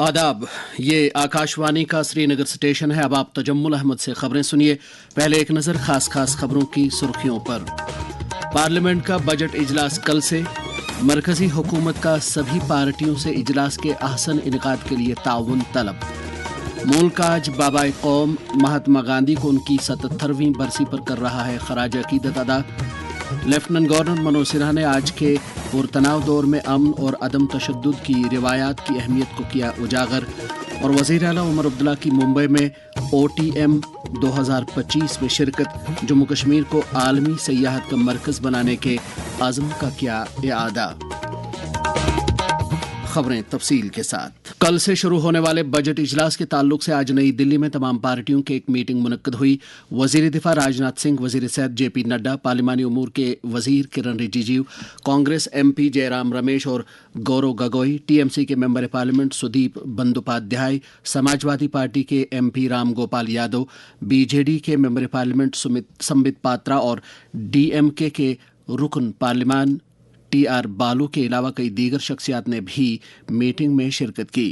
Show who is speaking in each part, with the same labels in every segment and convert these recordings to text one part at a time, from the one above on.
Speaker 1: आदाब, ये आकाशवाणी का श्रीनगर स्टेशन है। अब आप तजम्मुल अहमद से खबरें सुनिए। पहले एक नज़र खास खबरों की सुर्खियों पर। पार्लियामेंट का बजट इजलास कल से। मरकजी हुकूमत का सभी पार्टियों से इजलास के अहसन इनेकाद के लिए ताउन तलब। मुल्क आज बाबाए कौम महात्मा गांधी को उनकी 77वीं बरसी पर कर रहा है खराज अकीदत अदा। लेफ्टिनेंट गवर्नर मनोज सिन्हा ने आज के पुरतनाव दौर में अमन और अदम तशद्दुद की रिवायात की अहमियत को किया उजागर। और वज़ीर आला उमर अब्दुल्ला की मुंबई में OTM 2025 में शिरकत। जम्मू कश्मीर को आलमी सयाहत का मरकज़ बनाने के आज़म का किया इआदा। खबरें तफसील के साथ। कल से शुरू होने वाले बजट इजलास के ताल्लुक से आज नई दिल्ली में तमाम पार्टियों की एक मीटिंग मुनक्कद हुई। वजीर दिफा राजनाथ सिंह, वजीर सेहत JP नड्डा, पार्लिमानी उमूर के वजीर किरण रिजिजू, कांग्रेस MP जयराम रमेश और गौरव गगोई, TMC के member parliament Sudip Bandyopadhyay, Samajwadi Party के MP राम गोपाल यादव, BJD के मेंबर पार्लियामेंट संबित पात्रा और DMK के रुकन पार्लिमान TR बालू के अलावा कई दीगर शख्सियात ने भी मीटिंग में शिरकत की।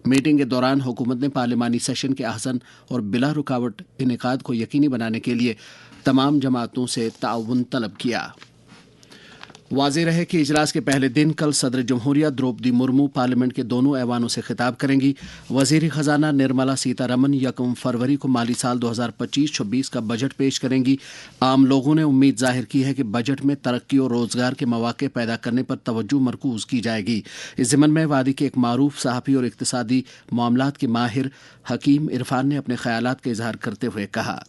Speaker 1: मीटिंग के दौरान हुकूमत ने पार्लिमानी सेशन के अहसन और बिला रुकावट इनेकाद को यकीनी बनाने के लिए तमाम जमातों से ताउन तलब किया। वाज़ेह रहे कि इजलास के पहले दिन कल सदर जमहूरिया द्रौपदी मुर्मू पार्लियामेंट के दोनों ऐवानों से खिताब करेंगी। वज़ीर ख़जाना निर्मला सीतारमन 1 फरवरी को माली साल 2025-26 का बजट पेश करेंगी। आम लोगों ने उम्मीद जाहिर की है कि बजट में तरक्की और रोज़गार के मौक़े पैदा करने पर तवज्जो मरकूज़ की जाएगी। इस ज़िम्न में वादी के एक मारूफ सहाफ़ी और इक़्तिसादी मामलात के माहिर हकीम इरफान ने अपने ख़यालात का इजहार करते हुए कहा,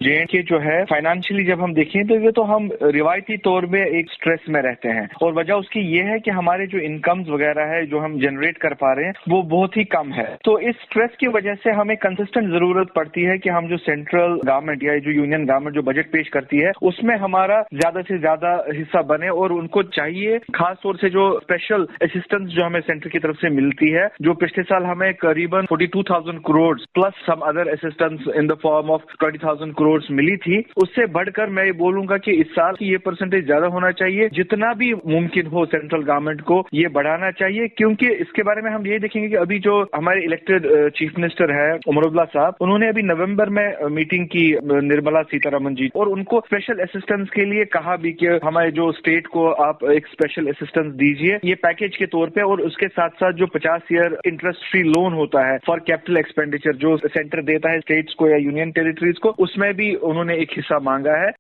Speaker 2: JNK जो है फाइनेंशियली जब हम देखें तो ये तो हम रिवायती तौर पे एक स्ट्रेस में रहते हैं और वजह उसकी ये है कि हमारे जो इनकम्स वगैरह है जो हम जनरेट कर पा रहे हैं वो बहुत ही कम है। तो इस स्ट्रेस की वजह से हमें कंसिस्टेंट जरूरत पड़ती है कि हम जो सेंट्रल गवर्नमेंट या जो यूनियन गवर्नमेंट जो बजट पेश करती है उसमें हमारा ज्यादा से ज्यादा हिस्सा बने और उनको चाहिए खास तौर से जो स्पेशल असिस्टेंस जो हमें सेंटर की तरफ से मिलती है, जो पिछले साल हमें करीबन 42,000 crore plus some other assistance in the form of 20,000 crore मिली थी, उससे बढ़कर मैं ये बोलूंगा कि इस साल ये परसेंटेज ज्यादा होना चाहिए। जितना भी मुमकिन हो सेंट्रल गवर्नमेंट को ये बढ़ाना चाहिए, क्योंकि इसके बारे में हम ये देखेंगे कि अभी जो हमारे इलेक्टेड चीफ मिनिस्टर है उमर अब्दुल्ला साहब, उन्होंने अभी नवंबर में मीटिंग की निर्मला सीतारमन जी और उनको स्पेशल असिस्टेंस के लिए कहा भी कि हमारे जो स्टेट को आप एक स्पेशल असिस्टेंस दीजिए ये पैकेज के तौर पे, और उसके साथ साथ जो 50 ईयर इंटरेस्ट फ्री लोन होता है फॉर कैपिटल एक्सपेंडिचर जो सेंटर देता है स्टेट्स को या यूनियन टेरिटरीज को, उसमें भी उन्होंने एक हिस्सा मांगा है।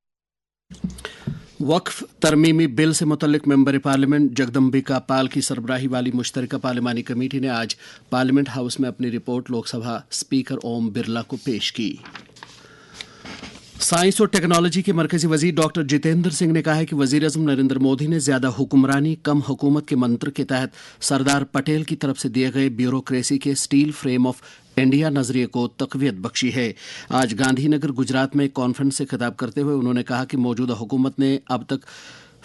Speaker 1: वक्फ तरमीमी बिल से मुतल्लिक मेंबर पार्लियामेंट जगदम्बिका पाल की सरबराही वाली मुश्तरका पार्लिमानी कमेटी ने आज पार्लियामेंट हाउस में अपनी रिपोर्ट लोकसभा स्पीकर ओम बिरला को पेश की। साइंस और टेक्नोलॉजी के मरकजी वजीर डॉक्टर जितेंद्र सिंह ने कहा है कि वजीर आज़म नरेंद्र मोदी ने ज्यादा हुक्मरानी कम हुकूमत के मंत्र के तहत सरदार पटेल की तरफ से दिए गए ब्यूरोक्रेसी के स्टील फ्रेम ऑफ इंडिया नजरिए को तक़वियत बख्शी है। आज गांधीनगर गुजरात में एक कॉन्फ्रेंस से खिताब करते हुए उन्होंने कहा कि मौजूदा हुकूमत ने अब तक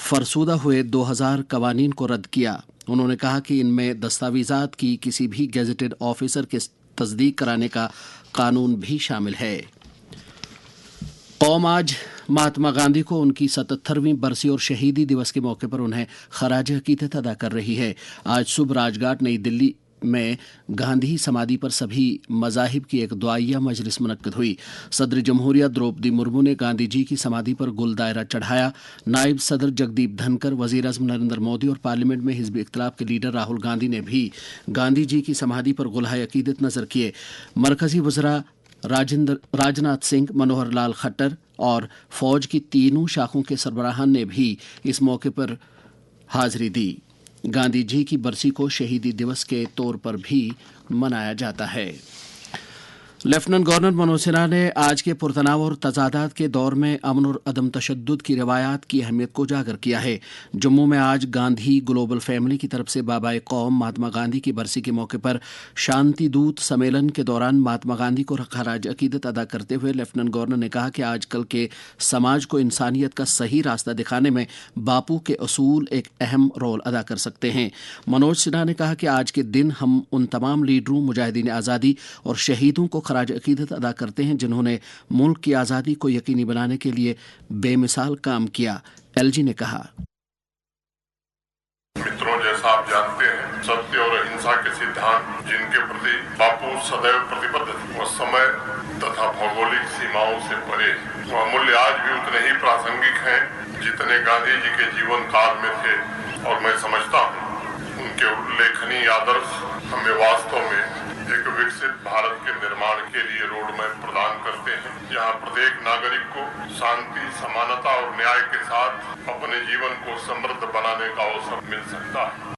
Speaker 1: फरसूदा हुए 2000 कवानीन को रद्द किया। उन्होंने कहा कि इनमें दस्तावेजात की किसी भी गेजेटेड ऑफिसर के तस्दीक कराने का कानून भी शामिल है। कौम आज महात्मा गांधी को उनकी 77वीं बरसी और शहीदी दिवस के मौके पर उन्हें खराज अकीदत अदा कर रही है। आज सुबह राजघाट नई दिल्ली में गांधी समाधि पर सभी मज़ाहिब की एक दुआइया मजलिस मुनक्कद हुई। सदर जमहूरिया द्रौपदी मुर्मू ने गांधी जी की समाधि पर गुल दायरा चढ़ाया। नायब सदर जगदीप धनकर, वज़ीर आज़म नरेंद्र मोदी और पार्लियामेंट में हिज़्ब इख्तिलाफ के लीडर राहुल गांधी ने भी गांधी जी की समाधि पर गुलहाए अकीदत नजर किए। मरकजी वज़रा राजनाथ सिंह, मनोहर लाल खट्टर और फौज की तीनों शाखों के सरबराहान ने भी इस मौके पर हाजिरी दी। गांधी जी की बरसी को शहीदी दिवस के तौर पर भी मनाया जाता है। लेफ्टिनेंट गवर्नर मनोज सिन्हा ने आज के पुरतनाव और तजादात के दौर में अमन और अदम तशद्दुद की रिवायात की अहमियत को उजागर किया है। जम्मू में आज गांधी ग्लोबल फैमिली की तरफ से बाबाए कौम महात्मा गांधी की बरसी के मौके पर शांति दूत सम्मेलन के दौरान महात्मा गांधी को खराज अकीदत अदा करते हुए लेफ्टिनेंट गवर्नर ने कहा कि आजकल के समाज को इंसानियत का सही रास्ता दिखाने में बापू के असूल एक अहम रोल अदा कर सकते हैं। मनोज सिन्हा ने कहा कि आज के दिन हम उन तमाम लीडरों, मुजाहिदीन आज़ादी और शहीदों को खराज अकीदत अदा करते हैं जिन्होंने मुल्क की आज़ादी को यकीनी बनाने के लिए बेमिसाल काम किया। LG ने कहा,
Speaker 3: मित्रों, जैसा आप जानते हैं, सत्य और अहिंसा के सिद्धांत जिनके प्रति बापू सदैव प्रतिबद्ध थे, वो समय तथा भौगोलिक सीमाओं से परे वो मूल्य आज भी उतने ही प्रासंगिक हैं जितने गांधी जी के जीवन काल में थे। और मैं समझता हूँ उनके उल्लेखनीय आदर्श हमें वास्तव में एक विकसित भारत के निर्माण के लिए रोड मैप प्रदान करते हैं, जहाँ प्रत्येक नागरिक को शांति, समानता और न्याय के साथ अपने जीवन को समृद्ध बनाने का अवसर मिल सकता है।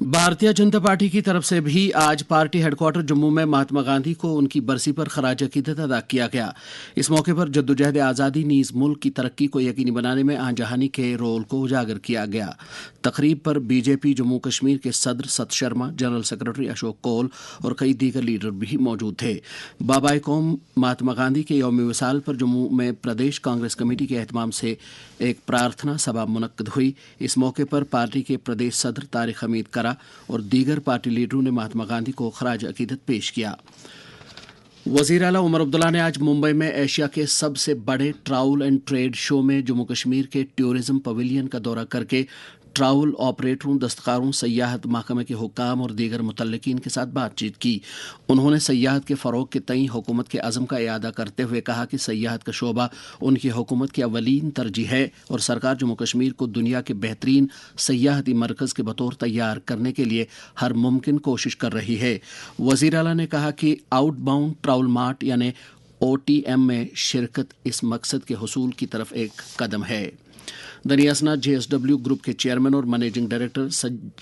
Speaker 1: भारतीय जनता पार्टी की तरफ से भी आज पार्टी हेडक्वार्टर जम्मू में महात्मा गांधी को उनकी बरसी पर खराज अकीदत अदा किया गया। इस मौके पर जद्दोजहद आज़ादी नीज़ मुल्क की तरक्की को यकीनी बनाने में आन जहानी के रोल को उजागर किया गया। तकरीब पर बीजेपी जम्मू कश्मीर के सदर सत शर्मा, जनरल सेक्रेटरी अशोक कौल और कई दीगर लीडर भी मौजूद थे। बाबाए कौम महात्मा गांधी के यौम विसाल पर जम्मू में प्रदेश कांग्रेस कमेटी के एहतमाम से एक प्रार्थना सभा मुनक्कद हुई। इस मौके पर पार्टी के प्रदेश सदर तारिक हमीद करा और दीगर पार्टी लीडरों ने महात्मा गांधी को खराज अकीदत पेश किया। वज़ीर आला उमर अब्दुल्ला ने आज मुंबई में एशिया के सबसे बड़े ट्रैवल एंड ट्रेड शो में जम्मू कश्मीर के टूरिज्म पवेलियन का दौरा करके ट्रैवल ऑपरेटरों, दस्तकारों, सयाहत महकमे के हुक्काम और दीगर मुतल्लिकीन के साथ बातचीत की। उन्होंने सयाहत के फ़रोग़ के तई हुकूमत के अज़म का इयादा करते हुए कहा कि सयाहत का शोबा उनकी हुकूमत की अवलीन तरजीह है और सरकार जम्मू कश्मीर को दुनिया के बेहतरीन सयाहती मरकज़ के बतौर तैयार करने के लिए हर मुमकिन कोशिश कर रही है। वज़ीर आला ने कहा कि आउटबाउंड ट्रैवल मार्ट यानी OTM में शिरकत इस मकसद के हुसूल की तरफ एक कदम है। दनियासना JSW ग्रुप के चेयरमैन और मैनेजिंग डायरेक्टर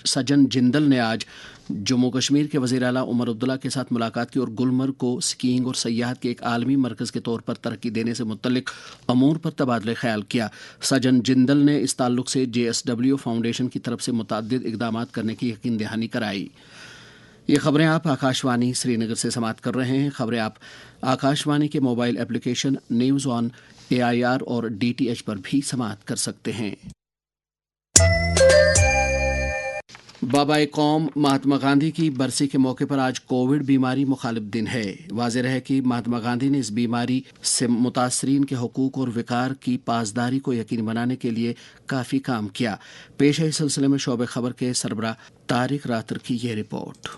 Speaker 1: सजन जिंदल ने आज जम्मू कश्मीर के वज़ीर आला उमर अब्दुल्ला के साथ मुलाकात की और गुलमर्ग को स्कीइंग और सयाहत के एक आलमी मरकज़ के तौर पर तरक्की देने से मुतल्लिक अमूर पर तबादला ख्याल किया। सजन जिंदल ने इस ताल्लुक से JSW फाउंडेशन की तरफ से मुतअद्दिद इक़दामात करने की यकीन दहानी कराई। ये खबरें आप आकाशवाणी श्रीनगर से समाअत कर रहे हैं। खबरें आप आकाशवाणी के mobile application news on AIR और DTH पर भी समाअत कर सकते हैं। बाबाए कौम महात्मा गांधी की बरसी के मौके पर आज कोविड बीमारी मुखालिफ दिन है। वाज़ेह है कि महात्मा गांधी ने इस बीमारी से मुतासरीन के हुकूक और विकार की पासदारी को यकीनी बनाने के लिए काफ़ी काम किया। पेश है इस सिलसिले में शोबे खबर के सरबराह तारिक रातर की ये रिपोर्ट।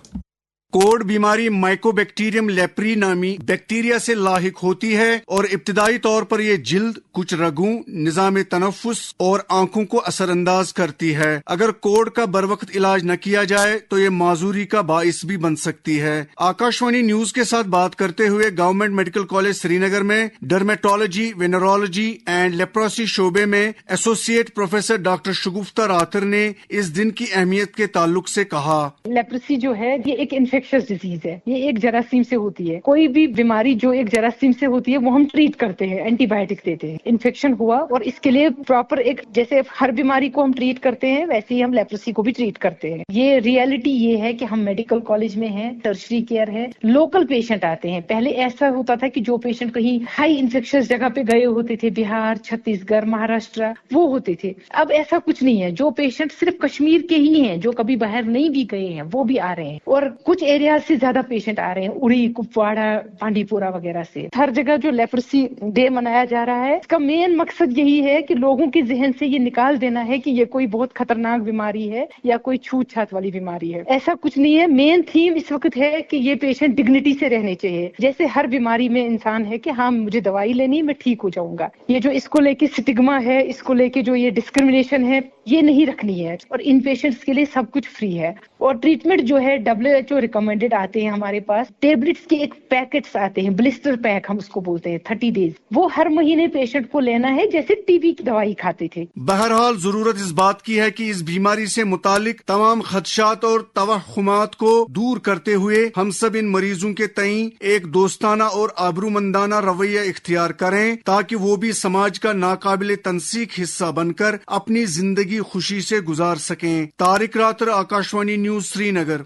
Speaker 4: कोविड बीमारी माइकोबैक्टीरियम लेप्री नामी बैक्टीरिया से लाहिक होती है और इब्तिदाई तौर पर ये जिल्द, कुछ रगों, निज़ाम तनफ्फुस और आंखों को असरअंदाज करती है। अगर कोविड का बरवक्त इलाज न किया जाए तो ये माजूरी का बाइस भी बन सकती है। आकाशवाणी न्यूज के साथ बात करते हुए गवर्नमेंट मेडिकल कॉलेज श्रीनगर में डर्मेटोलॉजी, वेनरोलॉजी एंड लेप्रोसी शोबे में एसोसिएट प्रोफेसर डॉक्टर शगुफ्ता रातर ने इस दिन की अहमियत के ताल्लुक से कहा।
Speaker 5: लेप्रोसी जो है ये एक इन्फेक्शियस डिजीज है, ये एक जरासीम से होती है। कोई भी बीमारी जो एक जरासीम से होती है वो हम ट्रीट करते हैं, एंटीबायोटिक देते हैं। इन्फेक्शन हुआ और इसके लिए प्रॉपर एक, जैसे हर बीमारी को हम ट्रीट करते हैं वैसे ही हम लेप्रोसी को भी ट्रीट करते हैं। ये रियलिटी ये है कि हम मेडिकल कॉलेज में हैं, टर्शरी केयर है, लोकल पेशेंट आते हैं। पहले ऐसा होता था कि जो पेशेंट कहीं हाई इन्फेक्शियस जगह पे गए होते थे, बिहार, छत्तीसगढ़, महाराष्ट्र, वो होते थे। अब ऐसा कुछ नहीं है। जो पेशेंट सिर्फ कश्मीर के ही हैं, जो कभी बाहर नहीं भी गए हैं, वो भी आ रहे हैं और कुछ एरिया से ज्यादा पेशेंट आ रहे हैं, उड़ी, कुपवाड़ा, बांडीपुरा वगैरह से। हर जगह जो लेप्रोसी डे मनाया जा रहा है, इसका मेन मकसद यही है कि लोगों के जहन से ये निकाल देना है कि ये कोई बहुत खतरनाक बीमारी है या कोई छूत छात वाली बीमारी है। ऐसा कुछ नहीं है। मेन थीम इस वक्त है कि ये पेशेंट डिग्निटी से रहने चाहिए। जैसे हर बीमारी में इंसान है कि हाँ मुझे दवाई लेनी, मैं ठीक हो जाऊंगा। ये जो इसको लेके स्टिग्मा है, इसको लेके जो ये डिस्क्रिमिनेशन है, ये नहीं रखनी है। और इन पेशेंट्स के लिए सब कुछ फ्री है। और ट्रीटमेंट जो है WHO रिकमेंडेड आते हैं हमारे पास। टेबलेट्स के एक पैकेट्स आते हैं, ब्लिस्टर पैक हम उसको बोलते हैं, 30 डेज। वो हर महीने पेशेंट को लेना है जैसे टीबी की दवाई खाते थे।
Speaker 4: बहरहाल जरूरत इस बात की है कि इस बीमारी से मुतालिक तमाम खदशात और तवहुमात को दूर करते हुए हम सब इन मरीजों के तई एक दोस्ताना और आबरूमंदाना रवैया इख्तियार करें ताकि वो भी समाज का नाकाबिल तनसीक हिस्सा बनकर अपनी जिंदगी खुशी से गुजार सकें। तारिक रातर, आकाशवाणी न्यूज, श्रीनगर।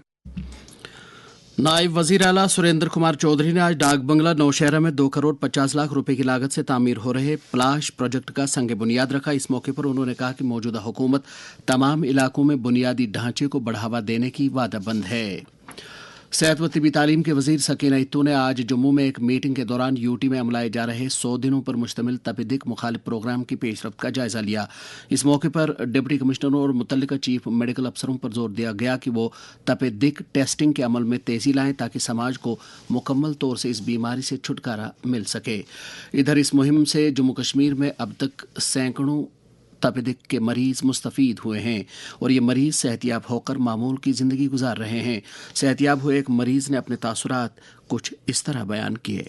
Speaker 1: नायब वज़ीर आला सुरेंद्र कुमार चौधरी ने आज डाक बंगला नौशहरा में 2 करोड़ 50 लाख रुपए की लागत से तामीर हो रहे प्लाश प्रोजेक्ट का संग बुनियाद रखा। इस मौके पर उन्होंने कहा कि मौजूदा हुकूमत तमाम इलाकों में बुनियादी ढांचे को बढ़ावा देने की वादाबंद है। सेहत व तिबी तालीम के वजीर सकीना इत्तू ने आज जम्मू में एक मीटिंग के दौरान यूटी में अमलाए जा रहे 100 दिनों पर मुश्तमिल तपेदिक मुखालिफ प्रोग्राम की पेशरफ्त का जायजा लिया। इस मौके पर डिप्टी कमिश्नरों और मुतल्लिका चीफ मेडिकल अफसरों पर जोर दिया गया कि वो तपेदिक टेस्टिंग के अमल में तेजी लाएं ताकि समाज को मुकम्मल तौर से इस बीमारी से छुटकारा मिल सके। इधर इस मुहिम से जम्मू कश्मीर में अब तक सैकड़ों तपेदिक के मरीज मुस्तफीद हुए हैं और ये मरीज सेहतियाब होकर मामूल की जिंदगी गुजार रहे हैं। सेहतियाब हुए एक मरीज ने अपने तासुरात कुछ इस तरह बयान किए।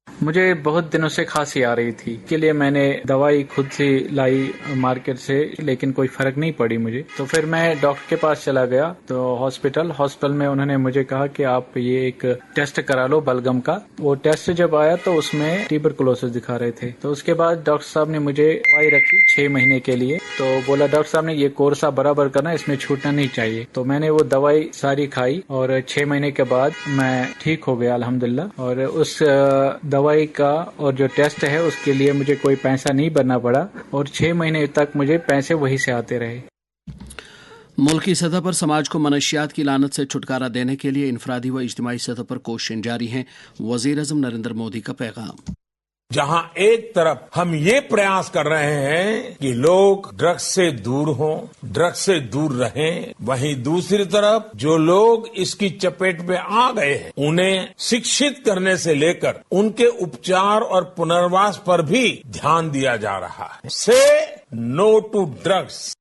Speaker 6: मुझे बहुत दिनों से खांसी आ रही थी, के लिए मैंने दवाई खुद से लाई मार्केट से, लेकिन कोई फर्क नहीं पड़ी मुझे। तो फिर मैं डॉक्टर के पास चला गया तो हॉस्पिटल में उन्होंने मुझे कहा कि आप ये एक टेस्ट करा लो बलगम का। वो टेस्ट जब आया तो उसमें ट्यूबरकुलोसिस दिखा रहे थे। तो उसके बाद डॉक्टर साहब ने मुझे दवाई रखी 6 महीने के लिए। तो बोला डॉक्टर साहब ने ये कोर्स आप बराबर करना, इसमें छूटना नहीं चाहिए। तो मैंने वो दवाई सारी खाई और 6 महीने के बाद मैं ठीक हो गया अल्हम्दुलिल्लाह। और उस दवाई का और जो टेस्ट है उसके लिए मुझे कोई पैसा नहीं भरना पड़ा और 6 महीने तक मुझे पैसे वहीं से आते रहे।
Speaker 1: मुल्की सतह पर समाज को मनशियात की लानत से छुटकारा देने के लिए इनफरादी व इज्तिमाई सतह पर कोशिशें जारी हैं। वज़ीर-ए-आज़म नरेंद्र मोदी का पैगाम।
Speaker 7: जहां एक तरफ हम ये प्रयास कर रहे हैं कि लोग ड्रग्स से दूर हों, ड्रग्स से दूर रहें, वहीं दूसरी तरफ जो लोग इसकी चपेट में आ गए हैं उन्हें शिक्षित करने से लेकर उनके उपचार और पुनर्वास पर भी ध्यान दिया जा रहा है। Say no to drugs.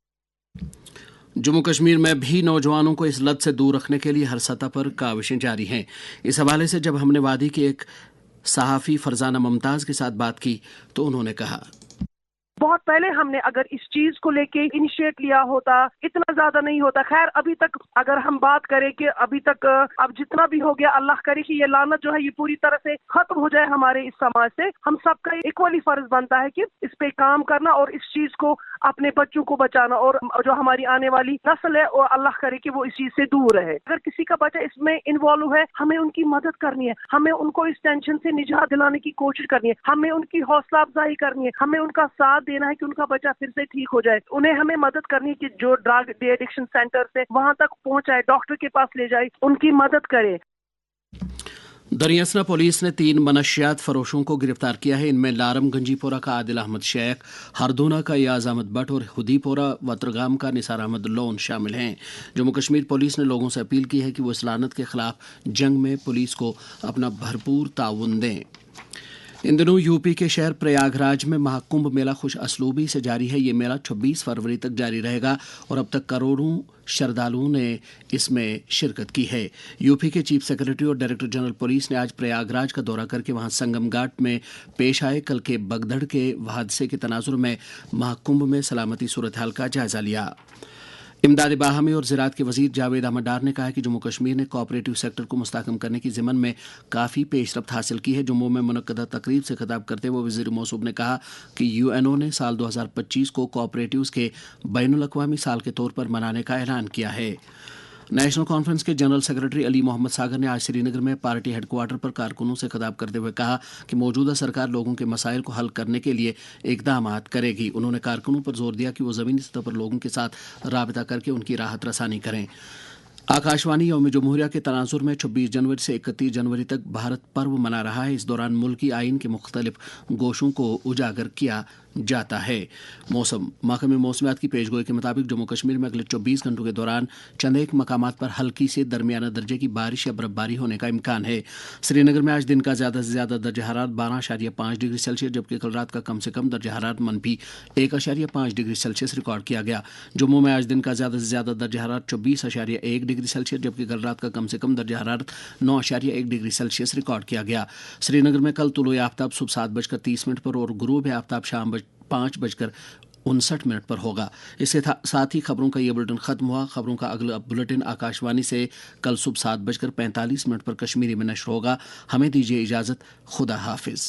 Speaker 1: Jammu Kashmir में भी नौजवानों को इस लत से दूर रखने के लिए हर सतह पर काविशें जारी हैं। इस हवाले से जब हमने वादी के एक सहाफी फरजाना मुमताज के साथ बात की तो उन्होंने कहा,
Speaker 8: बहुत पहले हमने अगर इस चीज को लेके इनिशिएट लिया होता इतना ज्यादा नहीं होता। खैर अभी तक अगर हम बात करें कि अभी तक अब जितना भी हो गया, अल्लाह करे कि ये लानत जो है ये पूरी तरह से खत्म हो जाए हमारे इस समाज से। हम सबका इक्वली फर्ज बनता है कि इस पे काम करना और इस चीज को अपने बच्चों को बचाना और जो हमारी आने वाली नस्ल है और अल्लाह करे कि वो इस चीज से दूर रहे। अगर किसी का बच्चा इसमें इन्वॉल्व है, हमें उनकी मदद करनी है, हमें उनको इस टेंशन से निजात दिलाने की कोशिश करनी है, हमें उनकी हौसला अफजाई करनी है, हमें उनका साथ देना है कि उनका बच्चा फिर से ठीक हो जाए। उन्हें हमें मदद करनी है कि जो ड्रग डी एडिक्शन सेंटर से वहां तक पहुंचाए, डॉक्टर के पास ले जाए, उनकी मदद करे।
Speaker 1: दरियासना पुलिस ने 3 मनशियात फरोशों को गिरफ्तार किया है। इनमें लारम गंजीपोरा का आदिल अहमद शेख, हरदोना का याज अहमद भट्ट और हुदीपोरा वत्रगाम का निसार अहमद लोन शामिल हैं। जम्मू कश्मीर पुलिस ने लोगों से अपील की है कि वो इस लानत के खिलाफ जंग में पुलिस को अपना भरपूर ताउन दें। इन दिनों यूपी के शहर प्रयागराज में महाकुंभ मेला खुश असलूबी से जारी है। ये मेला 26 फरवरी तक जारी रहेगा और अब तक करोड़ों श्रद्धालुओं ने इसमें शिरकत की है। यूपी के चीफ सेक्रेटरी और डायरेक्टर जनरल पुलिस ने आज प्रयागराज का दौरा करके वहां संगम घाट में पेश आए कल के बगधड़ के हादसे के तनाजुर में महाकुंभ में सलामती सूरत हाल का जायजा लिया। इमदाद बाहमी और ज़राअत के वज़ीर जावेद अहमद डार ने कहा कि जम्मू कश्मीर ने कोऑपरेटिव सेक्टर को मुस्तहकम करने की ज़िमन में काफ़ी पेशरफ्त हासिल की है। जम्मू में मुनक्कदा तकरीब से खिताब करते हुए वज़ीर मौसूब ने कहा कि यूएनओ ने साल 2025 को कोऑपरेटिव्स के बैनुल-अक़वामी साल के तौर पर मनाने का ऐलान किया है। नेशनल कॉन्फ्रेंस के जनरल सेक्रेटरी अली मोहम्मद सागर ने आज श्रीनगर में पार्टी हेडक्वार्टर पर कारकुनों से खिताब करते हुए कहा कि मौजूदा सरकार लोगों के मसाइल को हल करने के लिए इक़दाम करेगी। उन्होंने कारकुनों पर जोर दिया कि वो ज़मीनी सतह पर लोगों के साथ राबता करके उनकी राहत रसानी करें। आकाशवाणी यौम जमहूरिया के तनाजुर में 26 जनवरी से 31 जनवरी तक भारत पर्व मना रहा है। इस दौरान मुल्की आइन के मुख्तलिफ गोशों को उजागर किया जाता है। मौसम महकमे मौसमियात की पेशगोई के मुताबिक जम्मू कश्मीर में अगले 24 घंटों के दौरान चंद एक मकामात पर हल्की से दरमियाना दर्जे की बारिश या बर्फबारी होने का इम्कान है। श्रीनगर में आज दिन का ज़्यादा से ज़्यादा दर्जा हरारत 12.5 डिग्री सेल्सियस जबकि कल रात का कम से कम दर्जा हरारत -1.5 डिग्री सेल्सियस रिकॉर्ड किया गया। जम्मू में आज दिन का ज़्यादा से ज़्यादा दर्जा हरारत 24.1 डिग्री सेल्सियस जबकि कल रात का कम से कम दर्जा हरारत 9.1 डिग्री सेल्सियस रिकॉर्ड किया गया। श्रीनगर में कल तुलुए आफ्ताब सुबह 7:30 पर और गुरूब आफ्ताब शाम 5:59 पर होगा। इसके साथ ही खबरों का ये बुलेटिन खत्म हुआ। खबरों का अगला बुलेटिन आकाशवाणी से कल सुबह 7:45 पर कश्मीरी में नश्र होगा। हमें दीजिए इजाज़त। खुदा हाफिज।